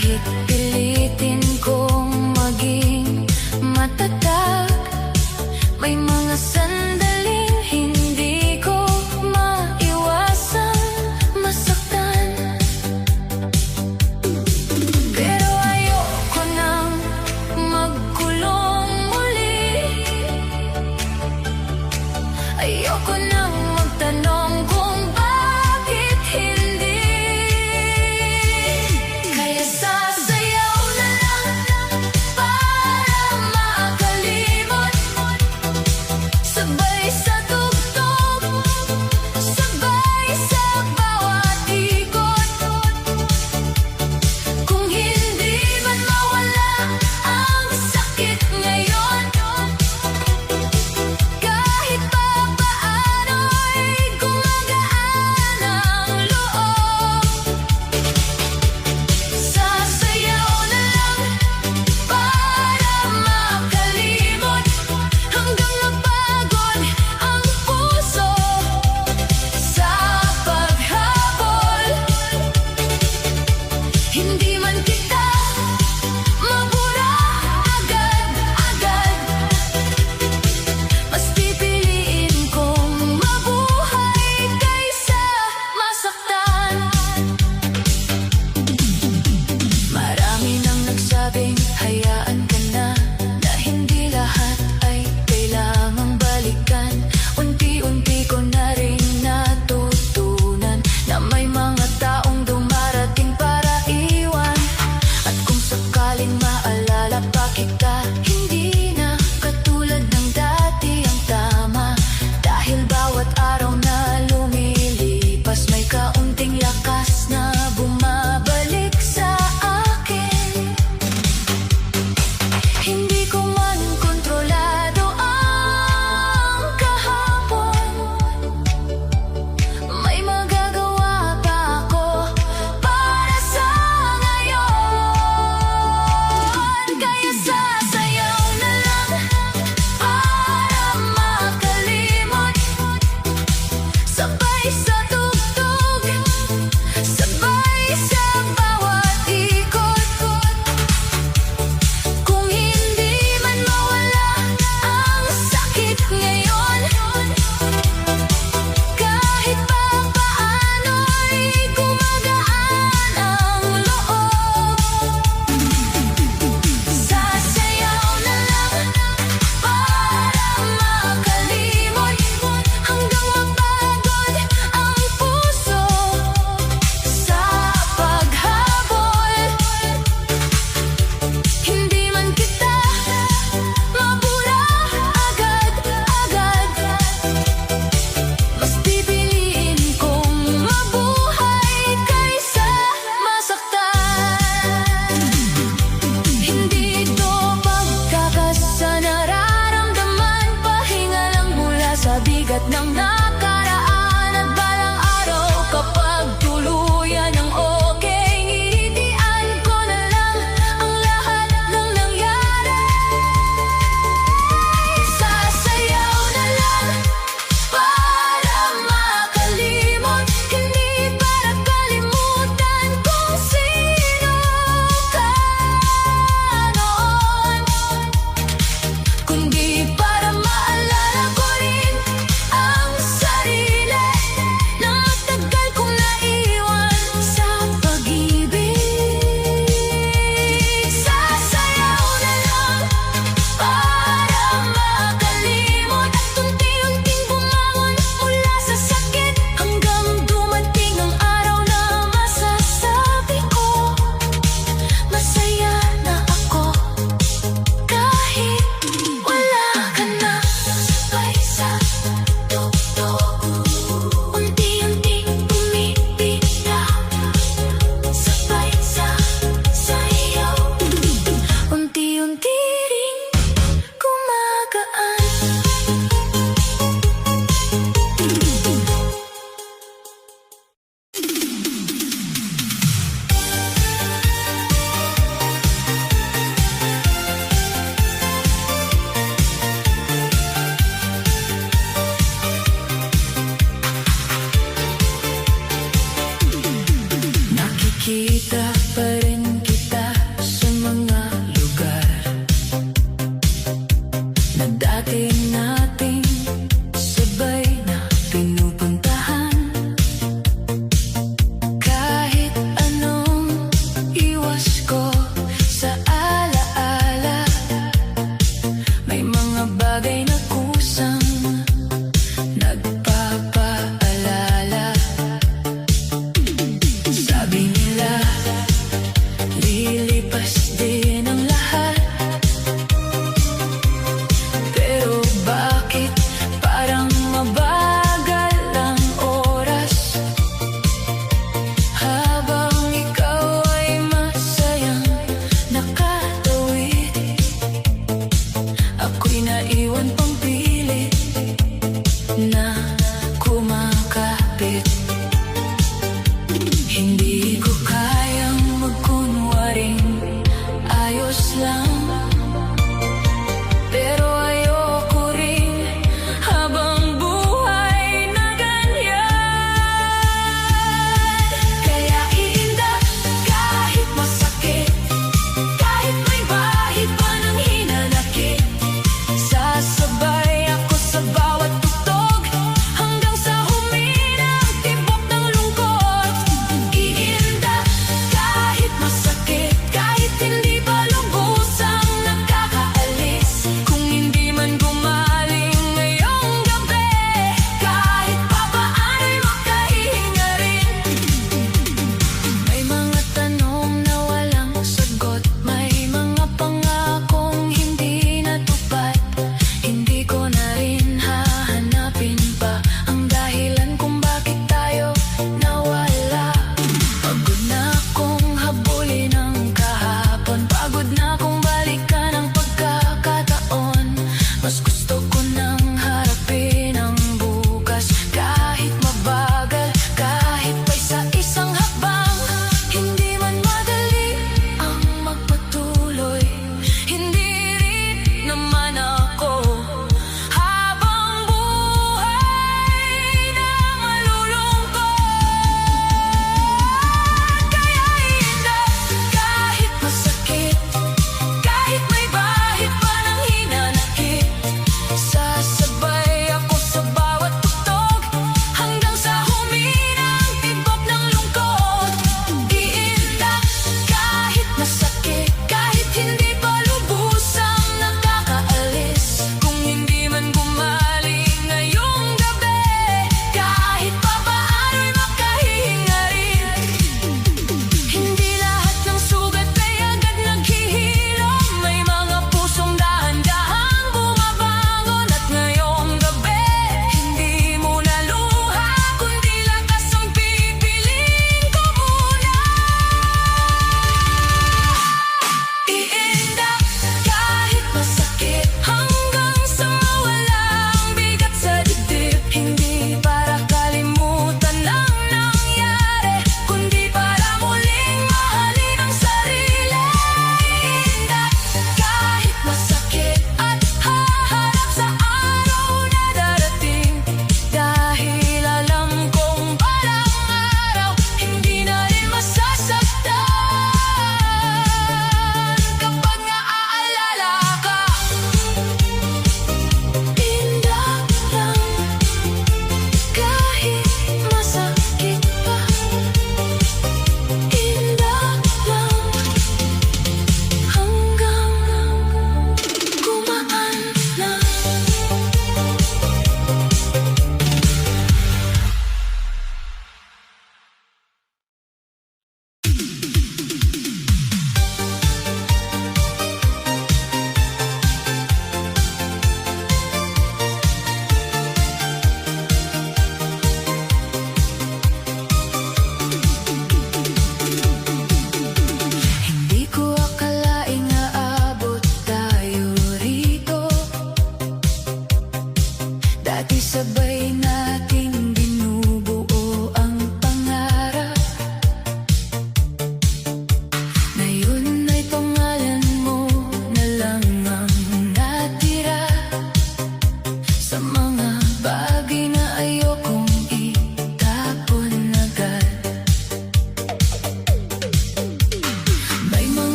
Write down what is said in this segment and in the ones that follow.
Kahit pilitin kong maging matatag, may mga sandaling hindi ko maiwasang masaktan. Pero ayoko nang magkulong muli. Ayoko nang magtanong kung bakit hindi. Kaya sasayaw na lang para makalimot sa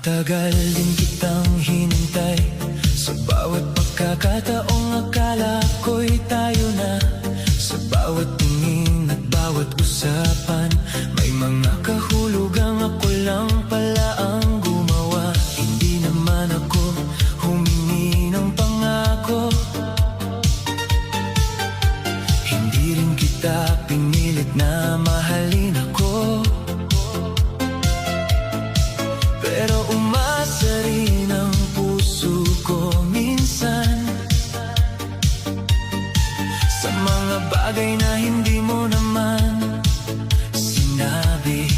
Matagal din kitang hinintay. Sa bawat pagkakataong akala ko'y tayo na. Sa bawat tingin at bawat usapan, may mga kahulugang ako lang pala ang gumawa. Hindi naman ako humingi ng pangako, hindi rin kita pinilit na mahalin ako. Pero umasa rin ang puso ko minsan sa mga bagay na hindi mo naman sinabi.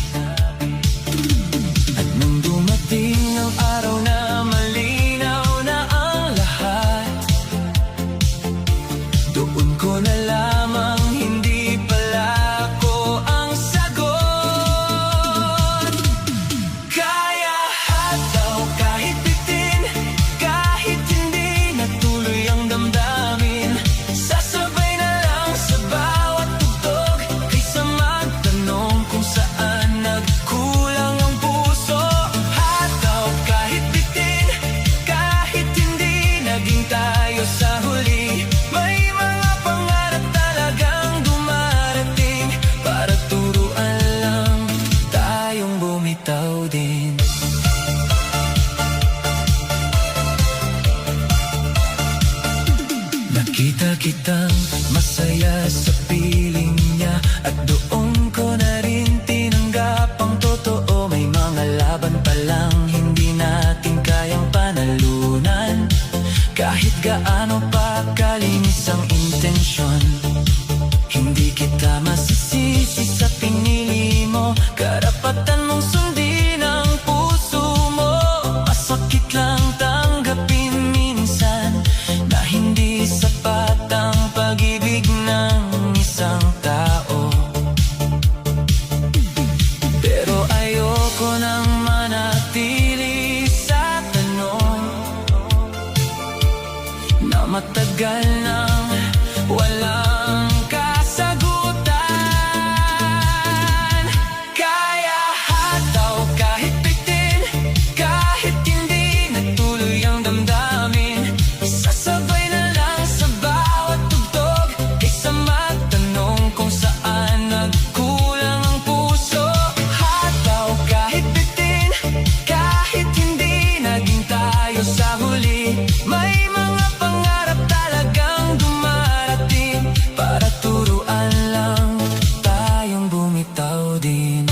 At nung dumating ang araw na malinaw na ang lahat, doon ko na lamang hindi pala ako ang sagot. Kaya hataw kahit bitin, kahit hindi natuloy ang damdamin, sasabay na lang sa bawat tugtog, kaysa magtanong kung saan nagkulang ang puso. Hataw kahit bitin, kahit hindi naging tayo sa huli, may mga pangarap talagang dumarating, para turuan lang tayong bumitaw din. Nakita kitang masaya sa piling niya, at doon ko na rin tinanggap ang totoo. May mga laban pa lang hindi natin kayang panalunan, kahit gaano pa kalinis ang intensyon. Hindi kita masisisi sa pinili mo, karapatan mong sundin ang puso mo. Masakit lang tanggapin minsan na hindi sapat ang pag-ibig ng isang tao. Pero ayoko nang manatili sa tanong na matagal nang walang kasagutan. Kaya hataw kahit bitin, kahit hindi natuloy ang damdamin, sasabay na lang sa bawat tugtog, kaysa magtanong kung saan nagkulang ang puso. Hataw kahit bitin, kahit hindi naging tayo sa huli, may mga pangarap talagang dumarating, para turuan lang tayong bumitaw din.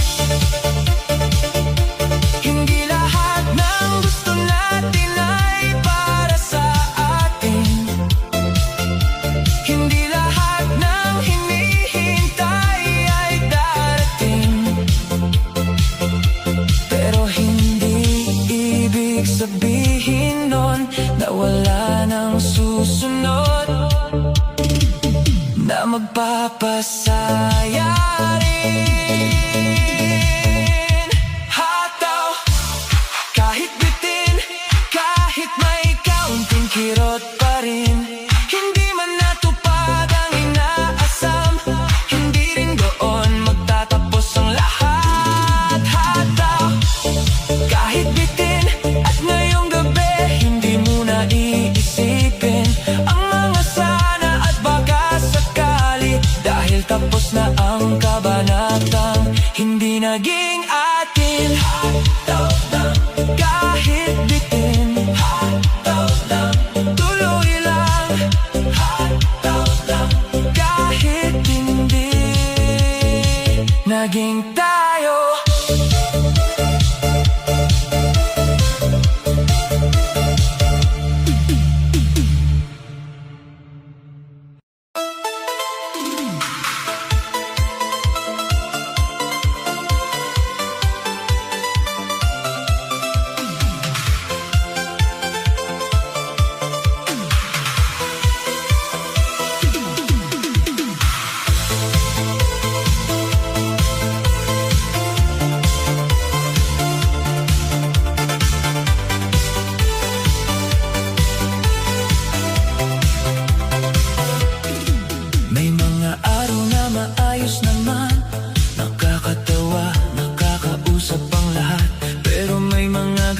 Hindi lahat ng gusto natin ay para sa atin, hindi lahat ng hinihintay ay darating. Pero hindi ibig sabihin nun na wala nang susunod, na magpapasaya rin. Hataw kahit bitin, kahit may kaunting kirot pa rin, hindi man natupad ang inaasam, hindi rin doon magtatapos ang lahat. Hataw kahit bitin, at ngayong gabi hindi mo na iisipin ang mga sana at baka sakali, dahil tapos na ang kabanatang hindi naging atin. Hataw lang kahit bitin, hataw lang tuloy lang, hataw lang kahit hindi naging tayo.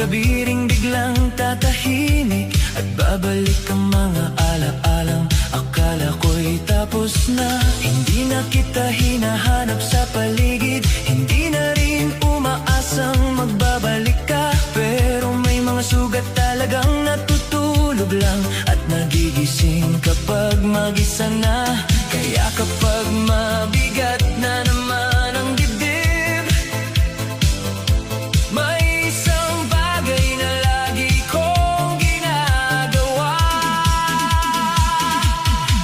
tabiring biglang tatahimik at babalik ang mga alaalang akala ko'y tapos na. Hindi na kita hinahanap sa paligid, hindi na rin umaasang magbabalik ka. Pero may mga sugat talagang natutulog lang at nagigising kapag mag-isa na. Kaya kapag mabigat na naman ang dibdib, may isang bagay na lagi kong ginagawa.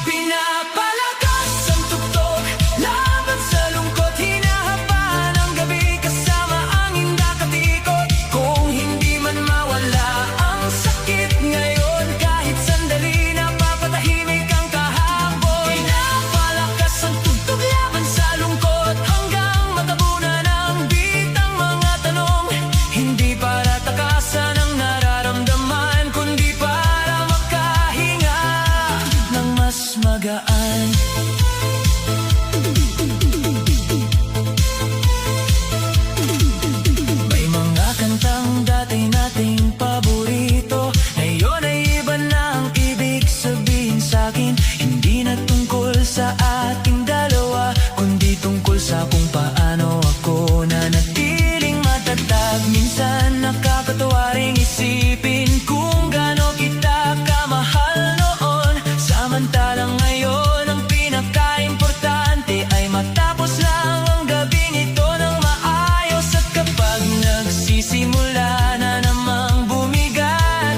Pinapalakas ang tugtog laban sa lungkot, hinahapan ang gabi kasama ang indakatikot. Kung hindi man mawala ang sakit ngayon, kahit sandali napapatahimik ang kahapon. Pinapalakas ang tugtog laban sa lungkot hanggang matabunan ang bitang mga tanong. Hindi para takasan ang nararamdaman, kundi para makahinga ng mas magaan. May mga kantang dati nating paborito, ngayon ay iba na ang ibig sabihin sa'kin. Hindi na tungkol sa ating dalawa, kundi tungkol sa kung paano ako nanatiling matatag. Minsan nakakatuwa ring isipin kung gaano kita kamahal noon. Samantalang ngayon ang pinaka-importante ay matapos lang ang gabing ito ng maayos. At kapag nagsisimula na namang bumigat,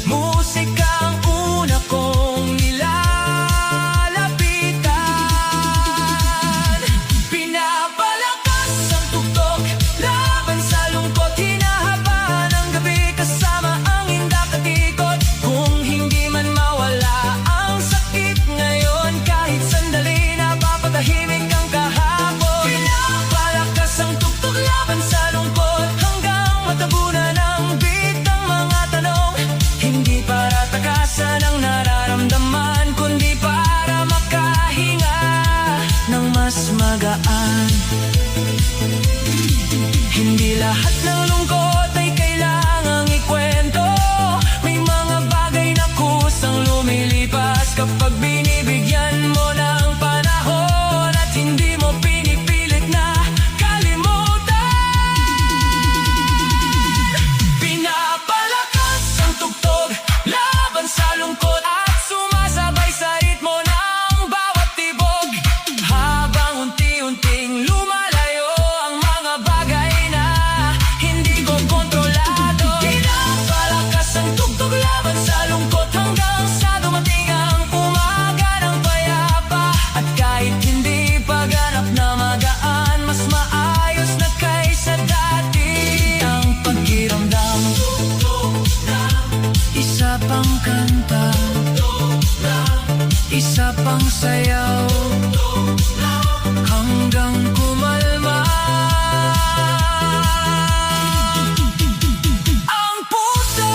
musika ang una kong nilalapitan. Pinapalakas ang tugtog laban sa lungkot, hinahaban ang gabi kasama ang indakatikot. Kung hindi man mawala ang sakit ngayon, kahit sandali napapatahimik ang kahapon. Pinapalakas ang tugtog laban sa lungkot hanggang matabunan ang bitang mga tanong. Hindi para takasan ang nararamdaman, kundi para makahinga ng mas magaan. Hindi lahat ng lungkot ay kailangang ikwento. May mga bagay na kusang lumilipas kapag binibigyan mo ng panahon at hindi mo pinipilit na kalimutan. Pinapalakas ang tugtog laban sa lungkot at sumasabay sa ritmo ng bawat tibok. Habang unti-unting lumalayo ang mga bagay na hindi ko kontrolado. Pinapalakas ang tugtog laban sa lungkot hanggang sa dumating ang umaga ng payapa. At kahit hindi pa ganap na magaan, mas maayos na kaysa dati ang pakiramdam. Isa pang kanta, isa pang sayaw, hanggang kumalma ang puso.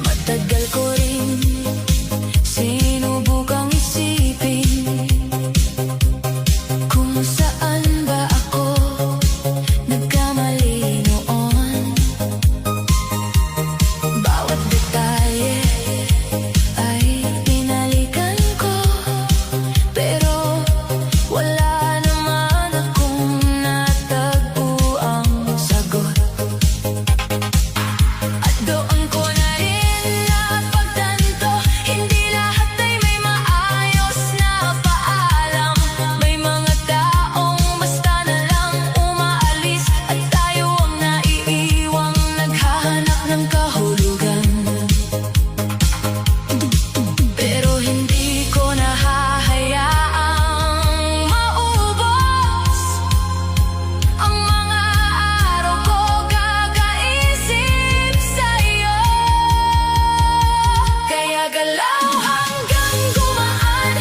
Matagal ko rin sinubukang isipin kung saan ba ako nagkamali noon. Bawat detalye ay binalikan ko, pero wala naman akong natagpuang sagot. At doon ko na rin napagtanto, hindi lahat ay may maayos na paalam. May mga taong basta na lang umaalis, at tayo ang naiiwang naghahanap ng kahulugan. Pero hindi ko nahahayaang maubos ang mga araw ko kakaisip sa'yo. Kaya galaw hanggang gumaan,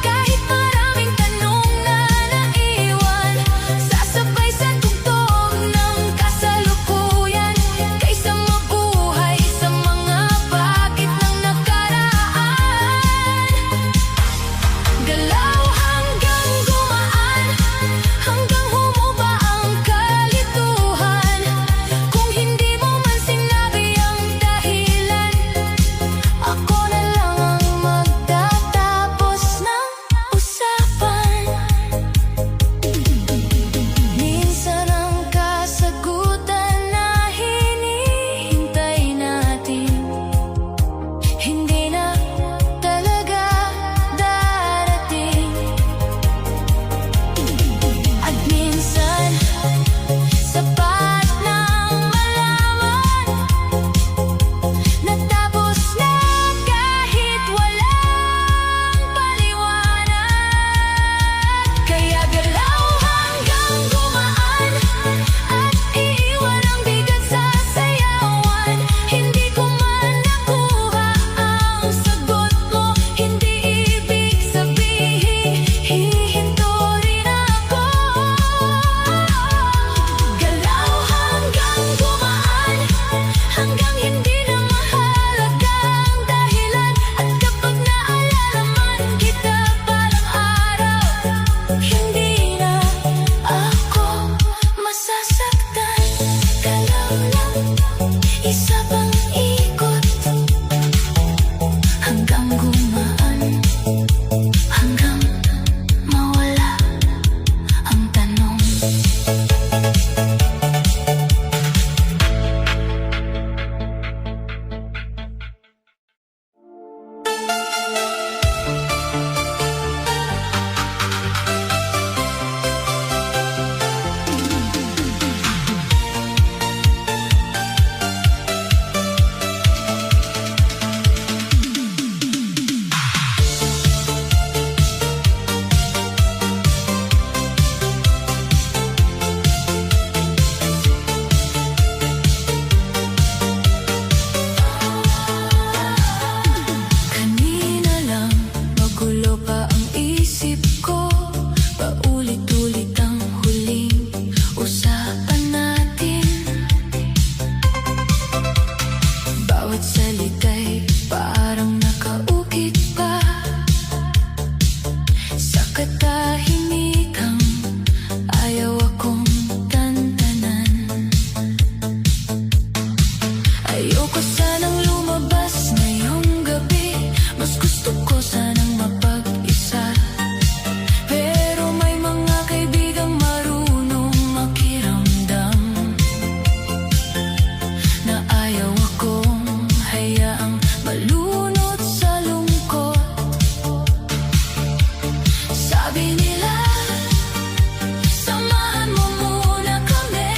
kahit maraming tanong na naiwan, sasabay sa tugtog ng kasalukuyan, kaysa mabuhay sa mga bakit ng nakaraan. Galaw hanggang gumaan, hanggang humupa ang kalituhan. Kung hindi mo man sinabi ang dahilan, ako na lang ang magtatapos ng usapan. Minsan ang kasagutan na hinihintay natin hindi na talaga darating. At minsan sapat nang malaman natapos na kahit walang paliwanag. Kaya galaw hanggang gumaan, at iiwan ang bigat sa sayawan. Hindi ko man nakuha ang sagot mo, hindi ibig sabihin hihinto rin ako. Galaw hanggang gumaan, hanggang hindi na mahalaga ang dahilan. At kapag naalala man kita balang araw, hindi na ako masasaktan. Galaw lang, isa pang ikot, hanggang gumaan, hanggang mawala ang tanong. Kanina lang magulo pa ang isip ko, paulit-ulit ang huling usapan natin. Bawat salita'y parang nakaukit pa sa katahimikang ayaw akong tantanan. Ayoko sanang lumabas ngayong gabi, mas gusto ko sanang mapag-isa. Pero may mga kaibigang marunong makiramdam, na ayaw akong hayaang malunod sa lungkot. Sabi nila, samahan mo muna kami,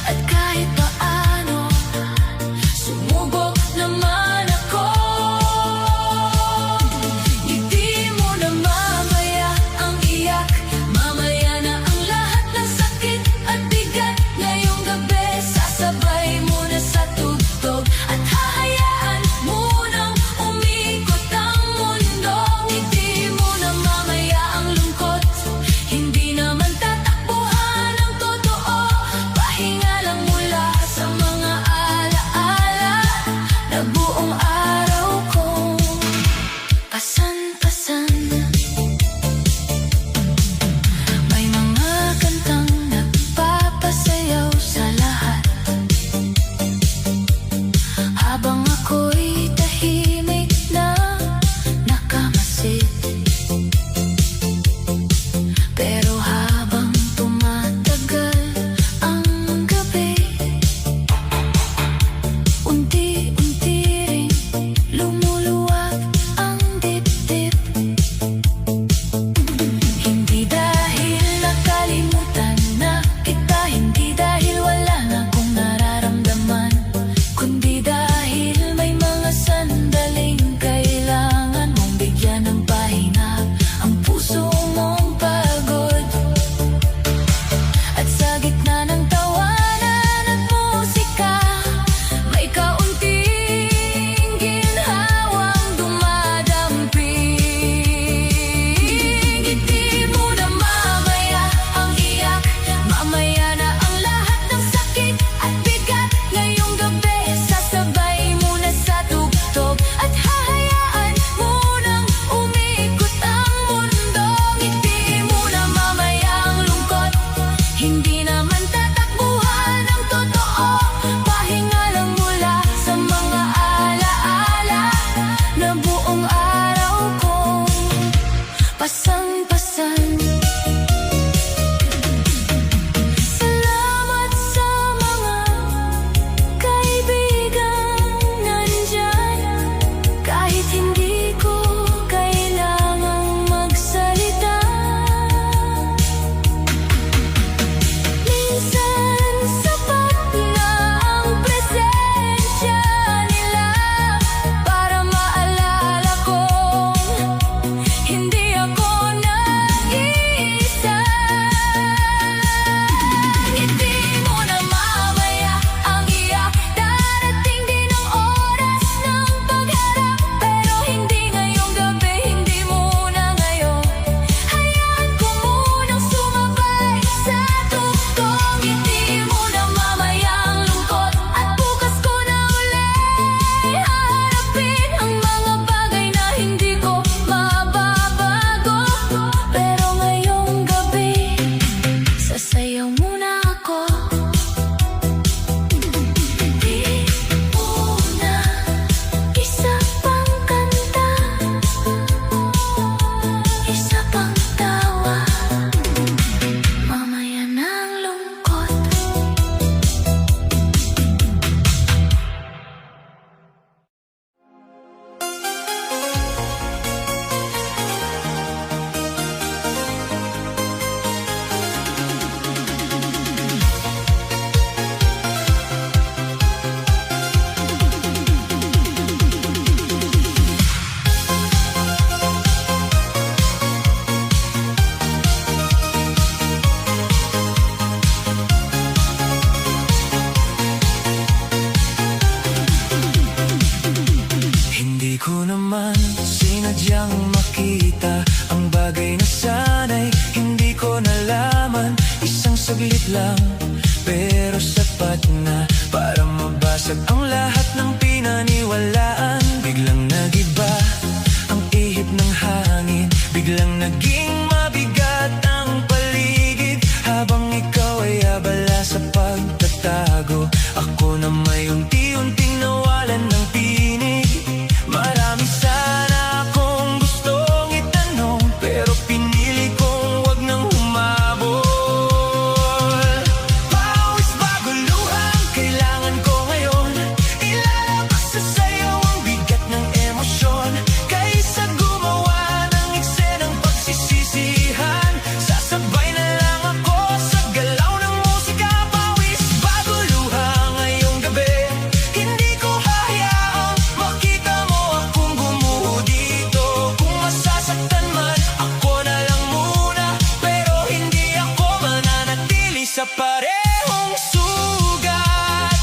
at kahit paano sumubok naman ako. saglit lang, pero sapat na para mabasag ang lahat ng pinaniwalaan. Biglang nagiba ang ihip ng hangin, biglang naging mabigat ang paligid. Habang ikaw ay abala sa pagtatago, ako na may unti-unting nawalan ng tinig. Marami sana akong gustong itanong, pero pinili kong wag nang humabol. Pawis bago luhang kailangan ko ngayon, ilalabas sa sayaw ang bigat ng emosyon. Kaysa gumawa ng eksenang pagsisisihan, sasabay na lang ako sa galaw ng musika. Pawis bago luha ngayong gabi, hindi ko hahayaang makita mo akong gumuho dito. Kung masasaktan man, ako na lang muna, pero hindi ako mananatili sa parehong sugat.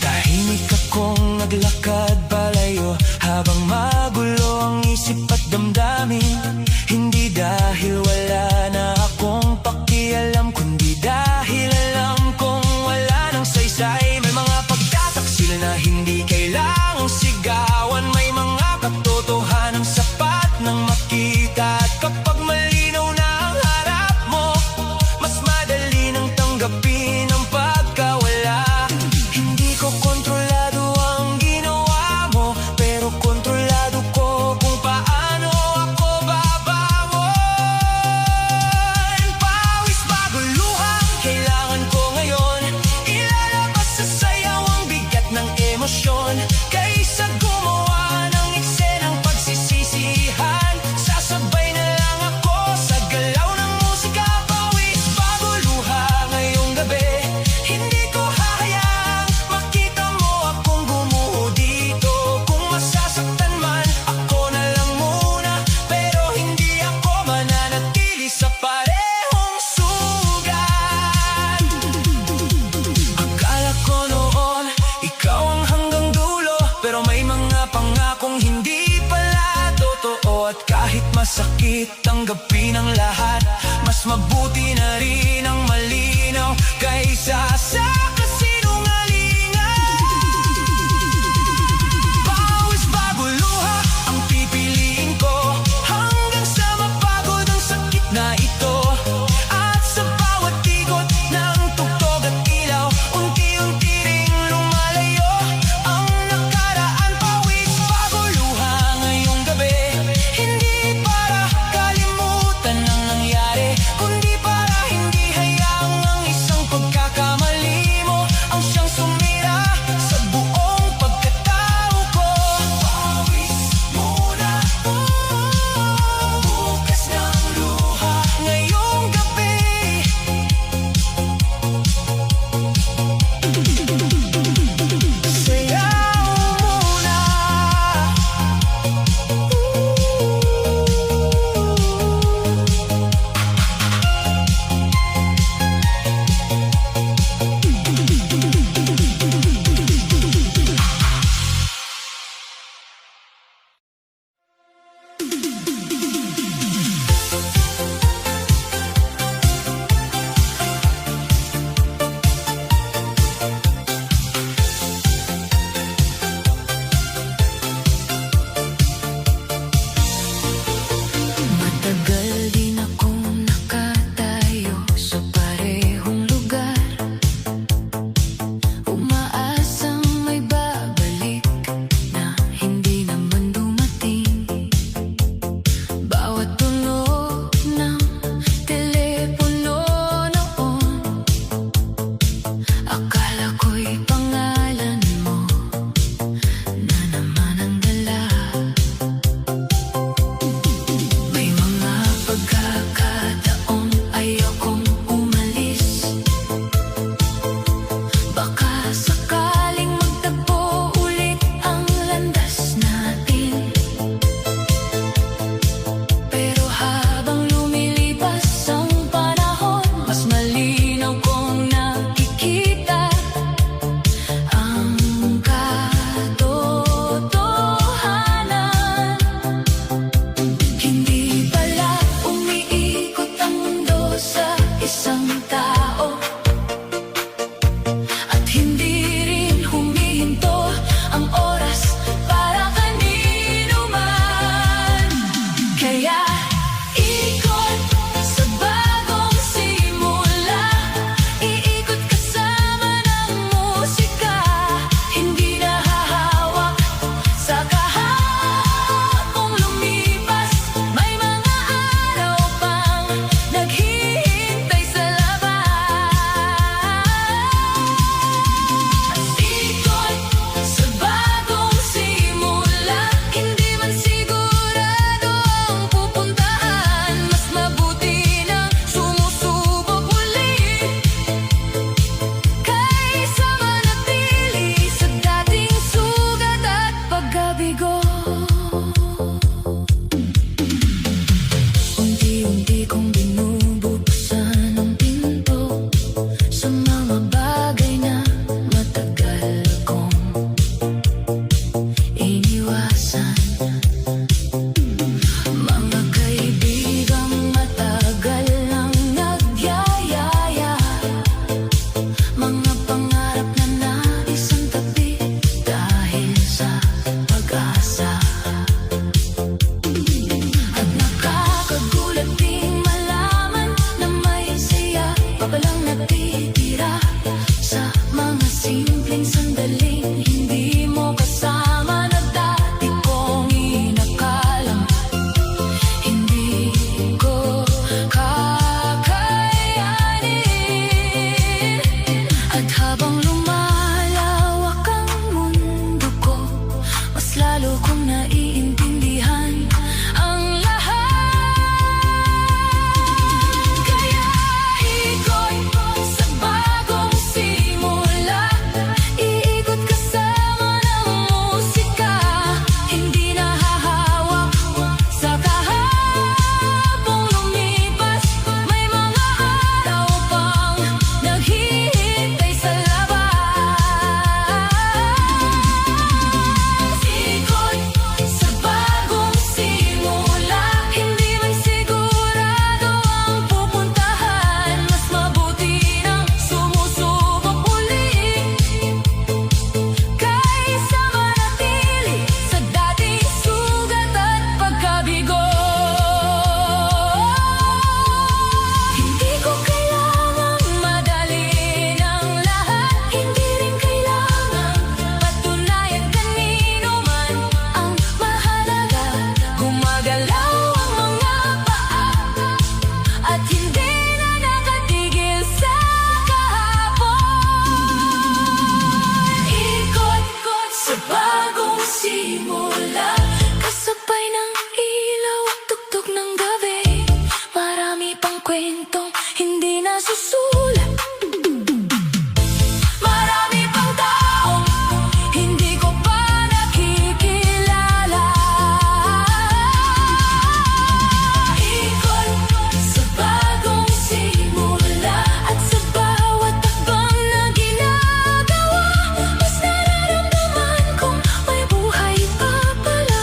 Tahimik akong naglakad palayo, habang magulo ang isip at damdamin. Hindi dahil wala na akong pakialam, kundi dahil alam kong wala nang saysay. May mga pagtataksil na hindi kailangang sigawan, may mga katotohanang sapat nang makita. At kapag malinaw na ang harap mo, mas madali nang tanggapin ang pagkawala. Hindi ko kontrolado ang ginawa mo, pero kontrolado ko kung paano ako babangon. Pawis bago luhang kailangan ko ngayon, ilalabas sa sayaw ang bigat ng emosyon. Kaysa gumawa ng eksenang pagsisisihan, sasabay na lang ako sa galaw ng musika. Pawis bago luha ngayong gabi, hindi ko hahayaang makita mo akong gumuho dito. Kung masasaktan man, ako na lang muna, pero hindi ako mananatili sa parehong sugat. Akala ko noon, ikaw ang hanggang dulo, pero may mga pangakong hindi pala totoo. At kahit masakit tanggapin ang lahat, mas mabuti na rin ang malinaw kaysa sa kasinungalingan. Pawis bago luha ang pipiliin ko, hanggang sa mapagod ang sakit na ito. At sa bawat ikot ng tugtog at ilaw, unti-unti ring lumalayo ang nakaraan. Pawis bago luha ngayong gabi, hindi para kalimutan ang nangyari, kundi para hindi Sabay ng ilaw at tugtog ng gabi, marami pang kwentong hindi nasusulat. Marami pang taong hindi ko pa nakikilala. Ikot sa bagong simula at sa bawat takbang na ginagawa, mas nararamdaman kong may buhay pa pala.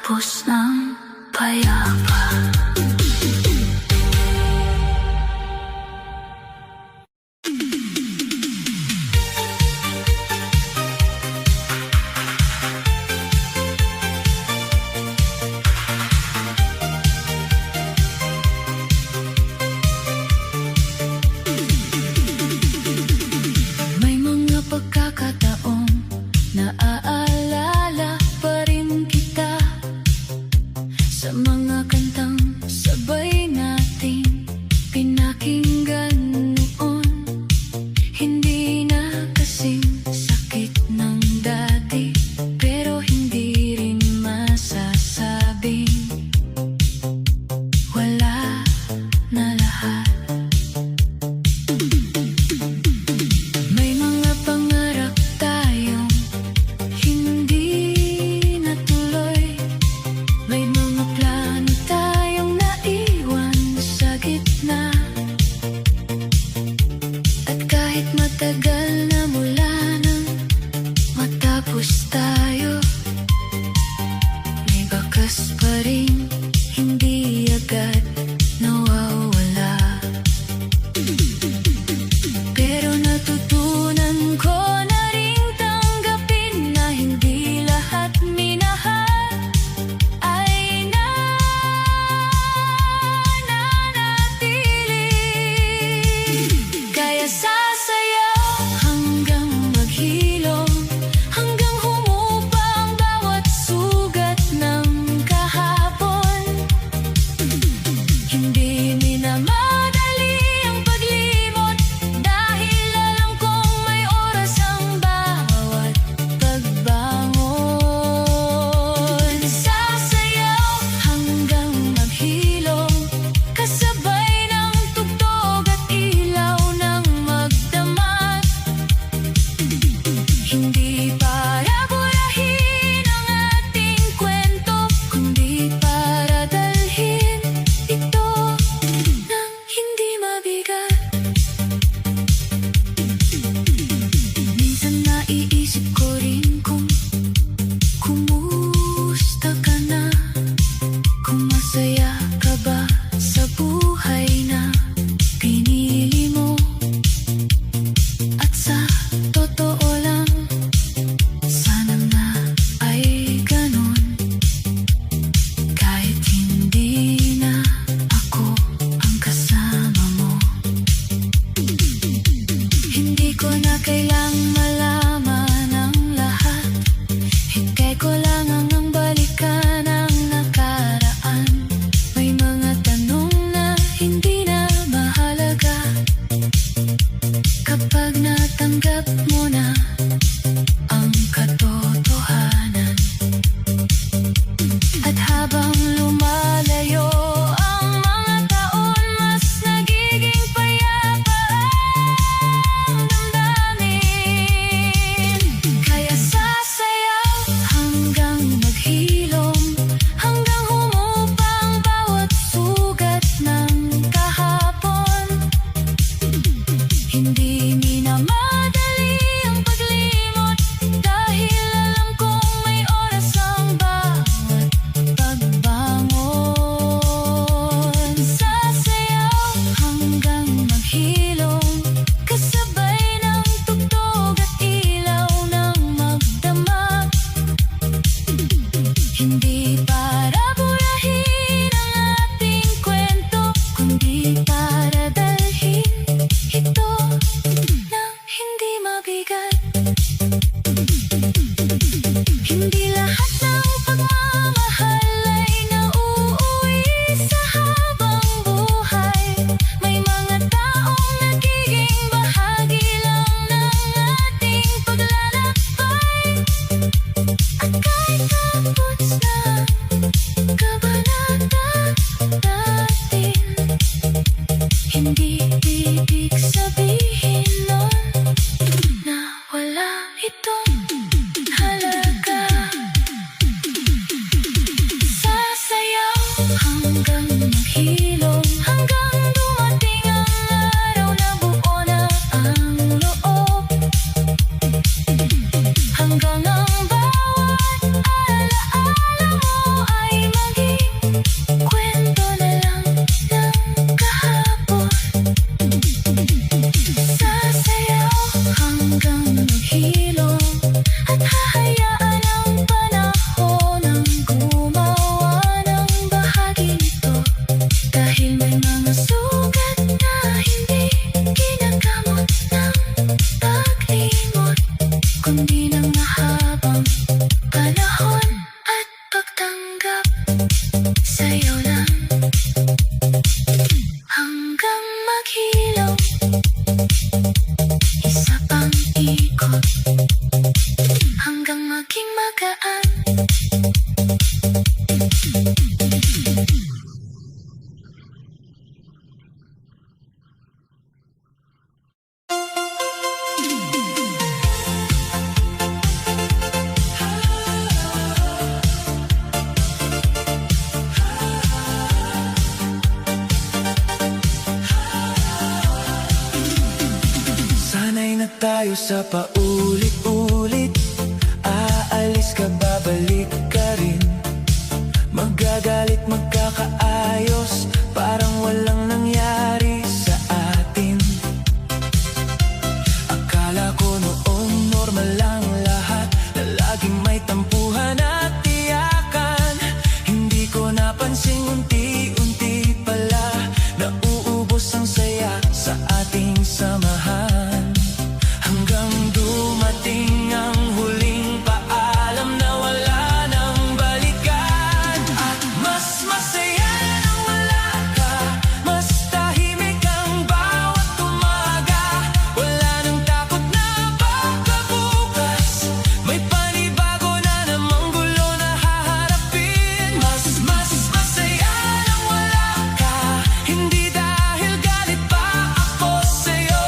matapos ng payapa. May mga pagkakataong naaalala pa rin kita sa mga kantang sabay nating pinakinggan noon. Hindi na kasing sakit ng dati, pero hindi rin masasabing wala na lahat. May mga pangarap tayong hindi natuloy. May mga plano tayong naiwan sa gitna. At kahit matagal na mula nang matapos tayo, may bakas pa rin hindi agad nawawala. Pero natutunan ko na ring tanggapin na hindi lahat minahal ay nananatili. Kaya sasayaw hanggang maghilom, hanggang humupa ang bawat sugat ng kahapon. Hindi minamadali ang paglimot, dahil alam kong may oras ang bawat pagbangon. Sasayaw hanggang maghilom, kasabay ng tugtog at ilaw ng magdamag. Hindi para burahin ang ating kwento, kundi para dalhin ito nang hindi mabigat. Minsan naiisip ko rin kung kumusta ka na, kung masaya ka ba sa buhay na pinili mo. At sa totoo lang, sana nga ay ganun, kahit hindi na ako ang kasama mo. Hindi ko na kailang malaman ang lahat, hintay ko lang ang balikan ang nakaraan. May mga tanong na hindi na mahalaga kapag natanggap mo na ang katotohanan. At habang lumalayo ang mga taon, mas nagiging payapa ang damdamin. Kaya sasayaw hanggang maghilom, hanggang humupa ang bawat sugat ng kahapon. Hindi minamadali ang paglimot, dahil alam kong may oras ang bawat pagbangon. Sasayaw hanggang maghilom, kasabay ng tugtog at ilaw ng magdamag. Hindi para burahin ang ating kwento, kundi para dalhin ito nang hindi mabigat. Hindi lahat ng pagmamahal ay nauuwi sa habang buhay. May mga taong nagiging bahagi lang ng ating paglalakbay. At kahit tapos na kabanata natin, hindi ibig sabihin nun na wala itong halaga. Sasayaw hanggang maghilom, hanggang dumating ang araw na buo na ang loob. Hanggang ang bawat alaala mo sa'yo lang hanggang maghilom. Isa pang ikot hanggang maging magaan. Sanay na tayo sa paulit-ulit. Aalis ka, babalik ka rin. Magagalit, magkakaayos, parang walang nangyari sa atin. Akala ko noon normal lang lahat, na laging may tampuhan at tiyakan. Hindi ko napansin unti-unti pala nauubos ang saya sa ating samahan. Hanggang dumating ang huling paalam na wala nang balikan. At mas masaya nang wala ka, mas tahimik ang bawat umaga. Wala nang takot na baka bukas may panibago na namang gulo na haharapin. Mas masaya nang wala ka, hindi dahil galit pa ako sa'yo,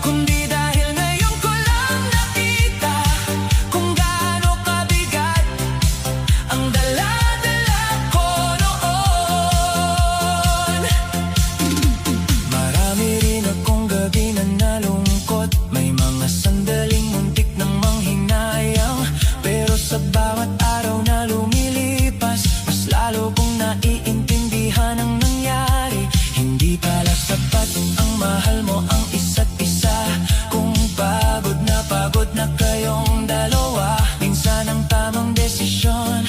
kundi dahil ngayon ko lang nakita kung gaano kabigat ang dala-dala ko noon. Marami rin akong gabi na nalungkot, may mga sandaling muntik nang manghinayang. Pero sa bawat araw na lumilipas, mas lalo kong naiintindihan ang nangyari. Hindi pala sapat ang mahal mo ang isa't isa. Kung pagod na kayong dalawa, minsan ang tamang desisyon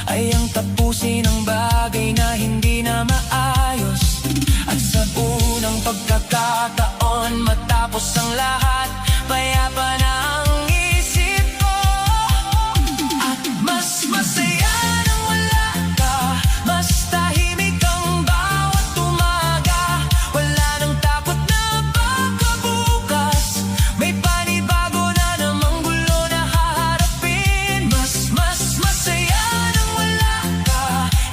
ay ang tapusin ang bagay na hindi na maayos. At sa unang pagkakataon, matapos ang lahat, payapa na ang isip ko. At mas masaya nang wala ka, mas tahimik ang bawat umaga. Wala nang takot na baka bukas may panibago na namang gulo na haharapin. Mas masaya nang wala ka,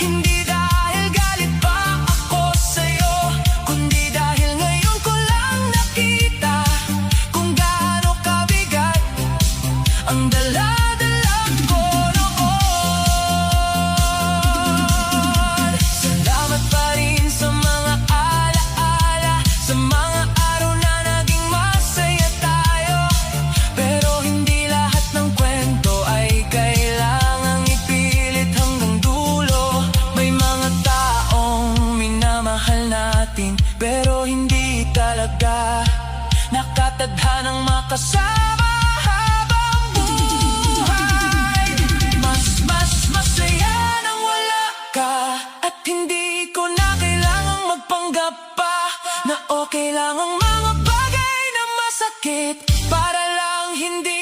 hindi dahil galit pa ako sa'yo, kundi dahil ngayon ko lang nakita kung gaano kabigat ang dala-dala ko noon. Salamat pa rin sa mga alaala, sa mga araw na naging masaya tayo. Pero hindi lahat ng kwento ay kailangang ipilit hanggang dulo. May mga taong minamahal natin, pero hindi talaga nakatadhanang makasama habang buhay. Mas masaya nang wala ka, at hindi ko na kailangang magpanggap pa na okay lang ang mga bagay na masakit, para lang hindi